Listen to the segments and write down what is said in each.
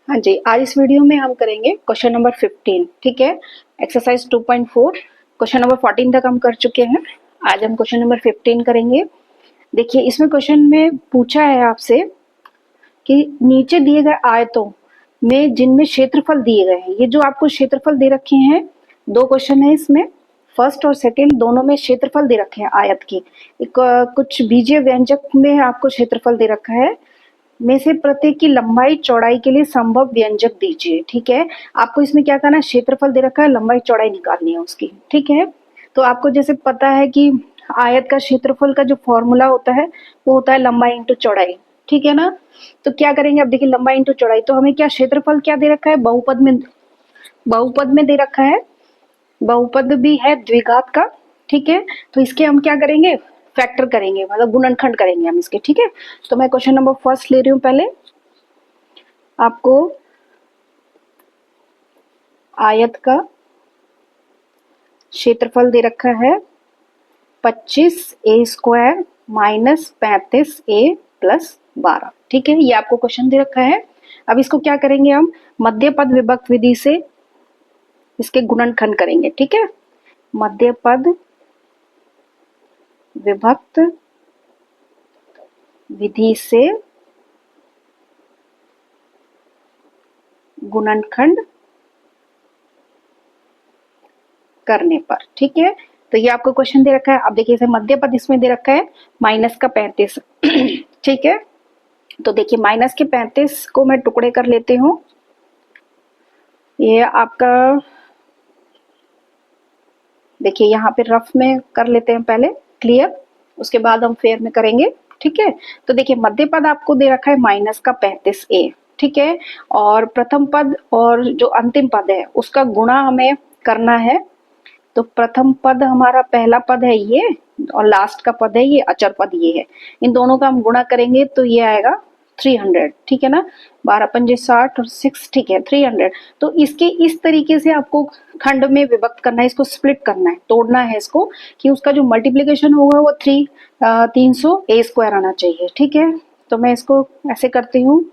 हाँ जी, आज इस वीडियो में हम करेंगे क्वेश्चन नंबर 15। ठीक है, एक्सरसाइज 2.4 क्वेश्चन नंबर 14 तक हम कर चुके हैं। आज हम क्वेश्चन नंबर 15 करेंगे। देखिए, इसमें क्वेश्चन में पूछा है आपसे कि नीचे दिए गए आयतों में जिनमें क्षेत्रफल दिए गए हैं, ये जो आपको क्षेत्रफल दे रखे हैं, दो क्वेश्चन है इसमें, फर्स्ट और सेकंड दोनों में क्षेत्रफल दे रखे हैं आयत की। एक कुछ बीजीय व्यंजक में आपको क्षेत्रफल दे रखा है, में से प्रत्येक की लंबाई चौड़ाई के लिए संभव व्यंजक दीजिए। ठीक है, आपको इसमें क्या करना है, क्षेत्रफल दे रखा है, लंबाई चौड़ाई निकालनी है उसकी। ठीक है, तो आपको जैसे पता है कि आयत का क्षेत्रफल का जो फॉर्मूला होता है वो होता है लंबाई इंटू चौड़ाई। ठीक है ना, तो क्या करेंगे, अब देखिए लंबाई इंटू चौड़ाई, तो हमें क्या क्षेत्रफल क्या दे रखा है, बहुपद में दे रखा है, बहुपद भी है द्विघात का। ठीक है, तो इसके हम क्या करेंगे, फैक्टर करेंगे, मतलब गुणनखंड करेंगे हम इसके। ठीक है, तो मैं क्वेश्चन नंबर फर्स्ट ले रही हूँ। पहले आपको आयत का क्षेत्रफल दे रखा है 25a² माइनस 35a प्लस 12। ठीक है, ये आपको क्वेश्चन दे रखा है। अब इसको क्या करेंगे, हम मध्य पद विभक्त विधि से इसके गुणनखंड करेंगे। ठीक है, मध्य पद विभक्त विधि से गुणनखंड करने पर। ठीक है, तो ये आपको क्वेश्चन दे रखा है। अब देखिए, इसे मध्य पद इसमें दे रखा है माइनस का 35। ठीक है, तो देखिए माइनस के 35 को मैं टुकड़े कर लेती हूँ। ये आपका देखिए यहाँ पे रफ में कर लेते हैं पहले क्लियर, उसके बाद हम फेयर में करेंगे। ठीक है, तो देखिए मध्य पद आपको दे रखा है माइनस का 35a। ठीक है, और प्रथम पद और जो अंतिम पद है उसका गुणा हमें करना है। तो प्रथम पद हमारा पहला पद है ये, और लास्ट का पद है ये, अचर पद ये है। इन दोनों का हम गुणा करेंगे तो ये आएगा 300। ठीक है ना, 12 पंजे 60 और 6, ठीक है 300। तो इसके इस तरीके से आपको खंड में विभक्त करना है, इसको स्प्लिट करना है, तोड़ना है इसको, कि उसका जो मल्टीप्लीकेशन होगा वो 300a² आना चाहिए। ठीक है, तो मैं इसको ऐसे करती हूँ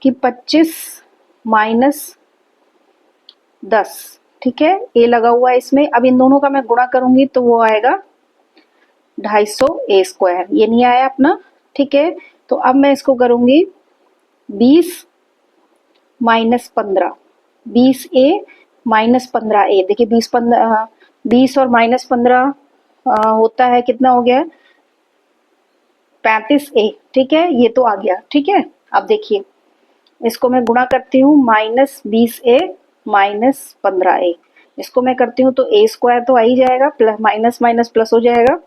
कि 25 माइनस 10। ठीक है, ए लगा हुआ है इसमें। अब इन दोनों का मैं गुणा करूंगी तो वो आएगा 250a², ये नहीं आया अपना। ठीक है, तो अब मैं इसको करूंगी 20 माइनस 15, 20a माइनस 15a। देखिए 20 और माइनस 15 होता है, कितना हो गया, 35a। ठीक है, ये तो आ गया। ठीक है, अब देखिए इसको मैं गुणा करती हूँ, माइनस 20a माइनस 15a, इसको मैं करती हूँ तो a² तो आ ही जाएगा, प्लस माइनस माइनस प्लस हो जाएगा,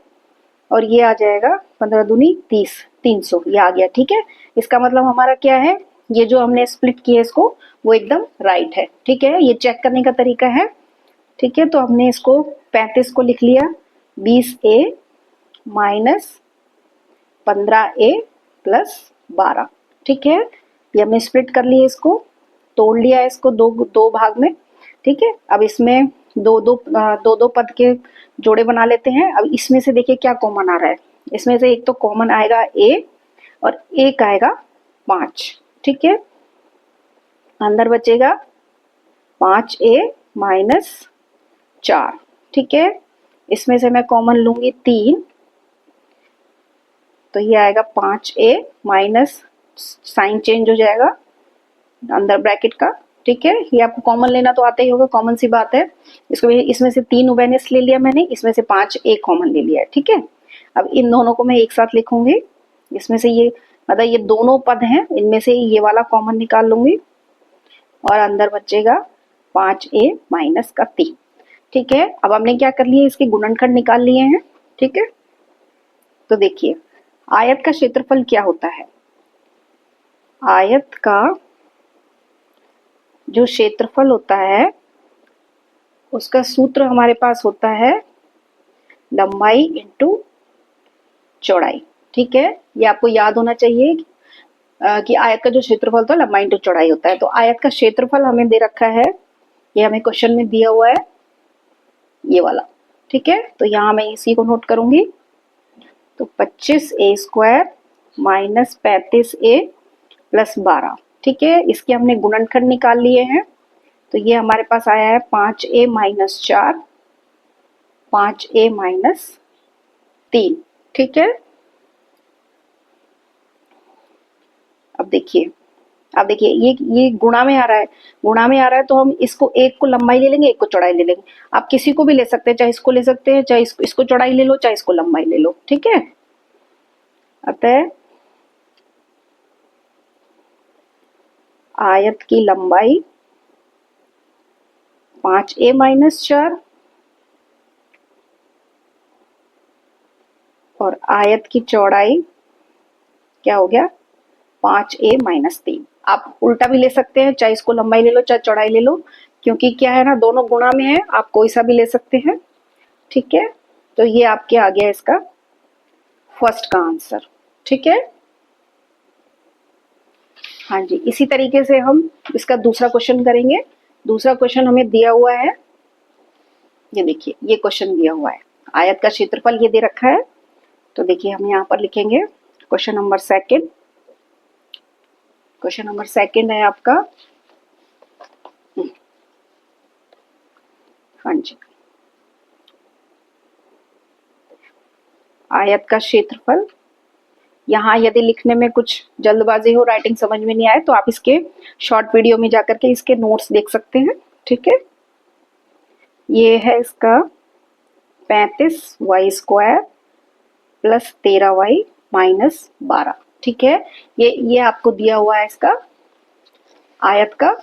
और ये आ जाएगा 15 दूनी 30, 300, ये आ गया। ठीक है, इसका मतलब हमारा क्या है, ये जो हमने स्प्लिट किया इसको वो एकदम राइट है। ठीक है, ये चेक करने का तरीका है। ठीक है, तो हमने इसको 35 को लिख लिया 20a माइनस 15a प्लस 12। ठीक है, ये हमने स्प्लिट कर लिया, इसको तोड़ लिया, इसको दो भाग में। ठीक है, अब इसमें दो पद के जोड़े बना लेते हैं। अब इसमें से देखिए क्या कॉमन आ रहा है, इसमें से एक तो कॉमन आएगा a और एक आएगा 5। ठीक है, अंदर बचेगा 5a माइनस 4। ठीक है, इसमें से मैं कॉमन लूंगी 3, तो ये आएगा 5a माइनस, साइन चेंज हो जाएगा अंदर ब्रैकेट का। ठीक है, ये आपको कॉमन लेना तो आता ही होगा, कॉमन सी बात है। इसको इसमें से 3 उबेनिस ले लिया मैंने, इसमें से 5a कॉमन ले लिया है। ठीक है, अब इन दोनों को मैं एक साथ लिखूंगी, इसमें से ये मतलब ये दोनों पद हैं, इनमें से ये वाला कॉमन निकाल लूंगी, और अंदर बचेगा 5a माइनस का 3। ठीक है, अब हमने क्या कर लिया, इसके गुणनखंड निकाल लिए हैं। ठीक है, तो देखिए आयत का क्षेत्रफल क्या होता है, आयत का जो क्षेत्रफल होता है उसका सूत्र हमारे पास होता है लंबाई इंटू चौड़ाई। ठीक है, ये आपको याद होना चाहिए कि आयत का जो क्षेत्रफल होता है लंबाई इंटू चौड़ाई होता है। तो आयत का क्षेत्रफल हमें दे रखा है, ये हमें क्वेश्चन में दिया हुआ है ये वाला। ठीक है, तो यहाँ मैं इसी को नोट करूंगी, तो 25a² माइनस 35a प्लस 12। ठीक है, इसके हमने गुणनखंड निकाल लिए हैं, तो ये हमारे पास आया है 5a माइनस 4, 5a माइनस 3। ठीक है, अब देखिए, ये गुणा में आ रहा है, गुणा में आ रहा है, तो हम इसको, एक को लंबाई ले लेंगे, एक को चौड़ाई ले लेंगे। आप किसी को भी ले सकते हैं, चाहे इसको ले सकते हैं, चाहे इसको चौड़ाई ले लो, चाहे इसको लंबाई ले लो। ठीक है, अतः आयत की लंबाई 5a माइनस 4 और आयत की चौड़ाई क्या हो गया, 5a माइनस 3। आप उल्टा भी ले सकते हैं, चाहे इसको लंबाई ले लो, चाहे चौड़ाई ले लो, क्योंकि क्या है ना, दोनों गुणा में है, आप कोई सा भी ले सकते हैं। ठीक है, तो ये आपके आ गया इसका फर्स्ट का आंसर। ठीक है, हाँ जी, इसी तरीके से हम इसका दूसरा क्वेश्चन करेंगे। दूसरा क्वेश्चन हमें दिया हुआ है, ये देखिए, ये क्वेश्चन दिया हुआ है, आयत का क्षेत्रफल ये दे रखा है। तो देखिए, हम यहाँ पर लिखेंगे question number second. Question number second है आपका, हाँ जी, आयत का क्षेत्रफल। यहाँ यदि लिखने में कुछ जल्दबाजी हो, राइटिंग समझ में नहीं आए, तो आप इसके शॉर्ट वीडियो में जाकर के इसके नोट्स देख सकते हैं। ठीक है, ये है इसका 35y square plus 13y minus 12। ठीक है, ये आपको दिया हुआ है इसका आयत का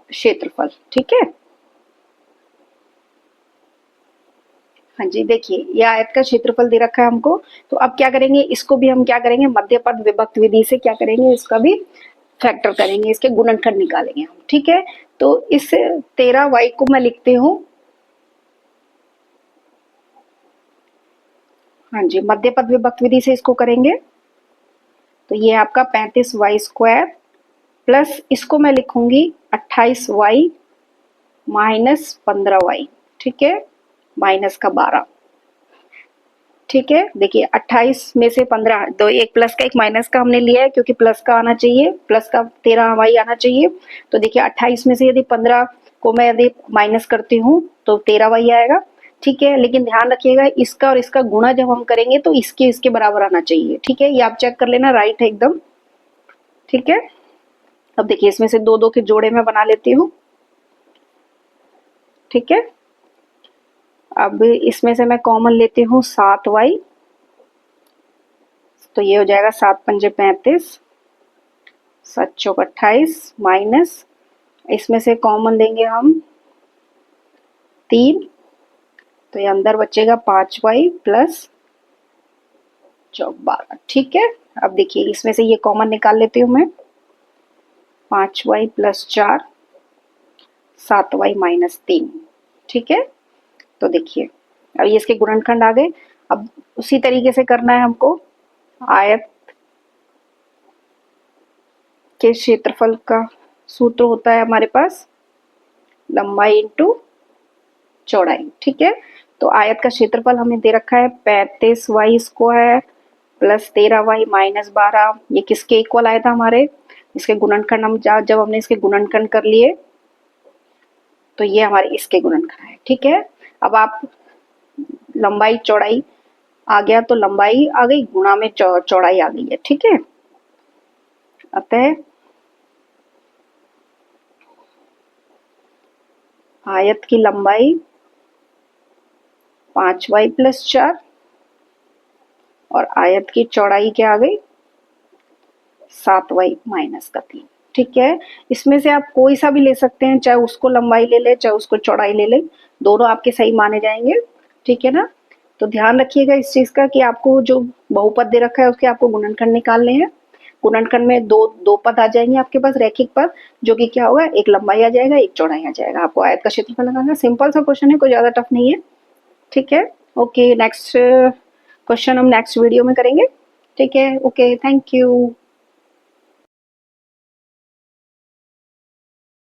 क्षेत्रफल। ठीक है, हाँ जी, देखिए, ये आयत का क्षेत्रफल दे रखा है हमको। तो अब क्या करेंगे, इसको भी हम क्या करेंगे, मध्यपद विभक्त विधि से क्या करेंगे, इसका भी फैक्टर करेंगे, इसके गुणनखंड निकालेंगे हम। ठीक है, तो इस 13y को मैं लिखती हूँ, हाँ जी, मध्यपद विभक्त विधि से इसको करेंगे, तो ये आपका 35y स्क्वायर प्लस इसको मैं लिखूंगी 28y माइनस 15y। ठीक है, माइनस का 12। ठीक है, देखिए, 28 में से 15, तो एक प्लस का एक माइनस का हमने लिया है, क्योंकि प्लस का आना चाहिए, प्लस का 13y आना चाहिए। तो देखिए, 28 में से यदि 15 को मैं यदि माइनस करती हूँ तो 13y आएगा। ठीक है, लेकिन ध्यान रखिएगा, इसका और इसका गुणा जब हम करेंगे तो इसके बराबर आना चाहिए। ठीक है, ये आप चेक कर लेना, राइट है एकदम। ठीक है, अब देखिए, इसमें से दो दो के जोड़े में बना लेती हूँ। ठीक है, अब इसमें से मैं कॉमन लेती हूँ 7y, तो ये हो जाएगा 7 पंजे 35, 7 चौक 28 माइनस, इसमें से कॉमन लेंगे हम 3, तो ये अंदर बचेगा 5y प्लस चौक 12। ठीक है, अब देखिए, इसमें से ये कॉमन निकाल लेती हूँ मैं, 5y प्लस 4, 7y माइनस 3। ठीक है, तो देखिए, अब ये इसके गुणनखंड आ गए। अब उसी तरीके से करना है हमको, आयत के क्षेत्रफल का सूत्र होता है हमारे पास लंबाई इंटू चौड़ाई। ठीक है, तो आयत का क्षेत्रफल हमें दे रखा है 35y square plus 13y minus 12। ये किसके इक्वल आया था हमारे, इसके गुणनखंड, हम जब हमने इसके गुणनखंड कर लिए तो ये हमारे इसके गुणनखंड है। ठीक है, अब आप लंबाई चौड़ाई आ गया, तो लंबाई आ गई, गुणा में चौड़ाई आ गई है। ठीक है, अतः आयत की लंबाई 5y प्लस 4 और आयत की चौड़ाई क्या आ गई, 7y माइनस का 3। ठीक है, इसमें से आप कोई सा भी ले सकते हैं, चाहे उसको लंबाई ले ले, चाहे उसको चौड़ाई ले ले, दोनों आपके सही माने जाएंगे। ठीक है ना, तो ध्यान रखिएगा इस चीज का कि आपको जो बहुपद दे रखा है उसके आपको गुणनखंड निकालने हैं। गुणनखंड में दो पद आ जाएंगे आपके पास, रैखिक पद, जो कि क्या होगा, एक लंबाई आ जाएगा, एक चौड़ाई आ जाएगा। आपको आयत का क्षेत्रफल लगाना, सिंपल सा क्वेश्चन है, कोई ज्यादा टफ नहीं है। ठीक है, ओके, नेक्स्ट क्वेश्चन हम नेक्स्ट वीडियो में करेंगे। ठीक है, ओके, थैंक यू।